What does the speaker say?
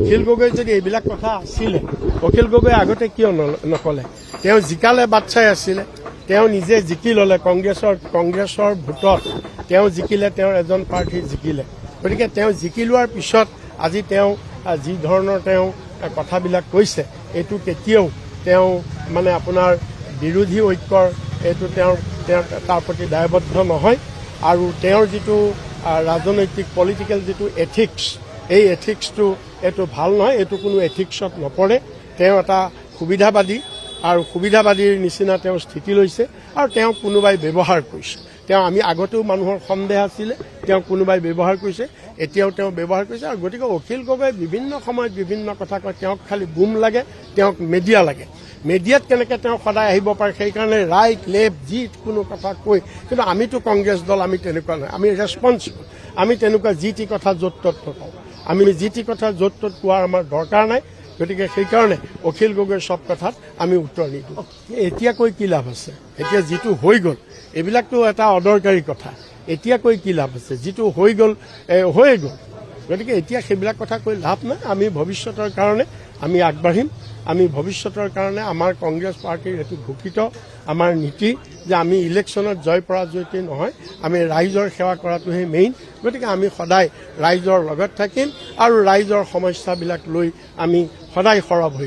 অখিল গগৈ যদি এইবিলাক কথা আছিলে অখিল গগৈ আগতে কিয় নকলে তেওঁ জিকালে বাট চাই আছিলে তেওঁ নিজে জিকি ললে কংগ্ৰেছৰ ভোটত তেওঁ জিকিলে তেওঁৰ এজন প্ৰাৰ্থী জিকিলে গতিকে তেওঁ জিকি লোৱাৰ পিছত আজি তেওঁ যি ধৰণৰ তেওঁ কথাবিলাক কৈছে এইটো কেতিয়াও তেওঁ মানে আপোনাৰ বিৰোধী ঐক্যৰ এইটো তেওঁৰ তাৰ প্ৰতি দায়বদ্ধ নহয় আৰু তেওঁৰ যিটো ৰাজনৈতিক পলিটিকেল যিটো এথিক্স এই এথিক্সটো এইটো ভাল নহয় এইটো কোনো এথিক্সত নপৰে তেওঁ এটা সুবিধাবাদী আৰু সুবিধাবাদীৰ নিচিনা তেওঁ স্থিতি লৈছে আৰু তেওঁক কোনোবাই ব্যৱহাৰ কৰিছে তেওঁ আমি আগতেও মানুহৰ সন্দেহ আছিলে তেওঁক কোনোবাই ব্যৱহাৰ কৰিছে এতিয়াও তেওঁ ব্যৱহাৰ কৰিছে আৰু গতিকে অখিল গগৈ বিভিন্ন সময়ত বিভিন্ন কথা কয় তেওঁক খালি বুম লাগে তেওঁক মিডিয়া লাগে মিডিয়াত কেনেকৈ তেওঁ সদায় আহিব পাৰে সেইকাৰণে ৰাইট লেফ্ট যি কোনো কথা কৈ কিন্তু আমিতো কংগ্ৰেছ দল আমি তেনেকুৱা নহয় আমি ৰেছপন্সিবল আমি তেনেকুৱা যি টি কথা য'ত ত'ত নকওঁ আমি যি টি কথা য'ত ত'ত কোৱাৰ আমাৰ দৰকাৰ নাই গতিকে সেইকাৰণে অখিল গগৈৰ চব কথাত আমি উত্তৰ নিদিওঁ এতিয়া কৈ কি লাভ আছে এতিয়া যিটো হৈ গ'ল এইবিলাকতো এটা অদৰকাৰী কথা এতিয়া কৈ কি লাভ আছে যিটো হৈ গ'ল হৈয়ে গ'ল গতিকে এতিয়া সেইবিলাক কথা কৈ লাভ নাই আমি ভৱিষ্যতৰ কাৰণে আমি আগবাঢ়িম আমি ভৱিষ্যতৰ কাৰণে আমাৰ কংগ্ৰেছ পাৰ্টিৰ এইটো ঘোষিত আমাৰ নীতি যে আমি ইলেকশ্যনত জয় পৰাজয়তে নহয় আমি ৰাইজৰ সেৱা কৰাটোহে মেইন গতিকে আমি সদায় ৰাইজৰ লগত থাকিম আৰু ৰাইজৰ সমস্যাবিলাক লৈ আমি সদায় সৰব হৈ